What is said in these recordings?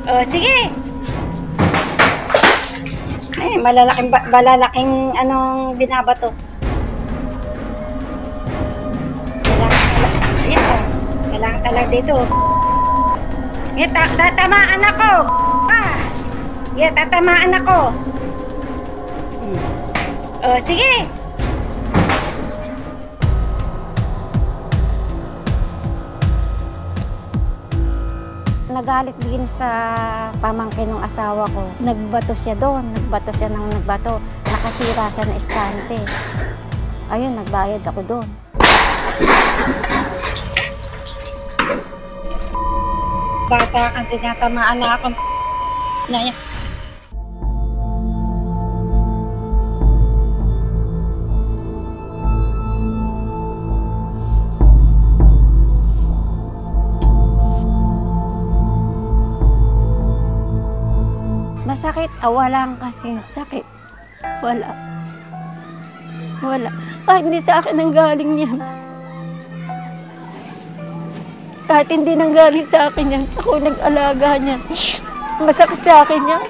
Oh, sige. Ay, malalaking anong binabato. Kailangan talaga dito. Tatamaan ako. Tatamaan ako. Oh, sige. Nagalit din sa pamangkin ng asawa ko. Nagbato siya doon. Nagbato siya ng nagbato. Nakasira siya ng estante. Ayun, nagbayad ako doon. Bata kang tinatamaan na akong niya. Masakit? Walang kasing sakit. Wala. Kahit hindi sa akin ang galing yan. Kahit hindi nanggaling sa akin yan, ako nag-alaga niya. Masakit sa akin yan.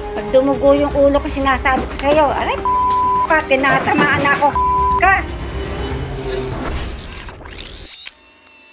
Pag dumugo yung ulo ko, sinasabi ko sa'yo, aray, tinatamaan ako ka.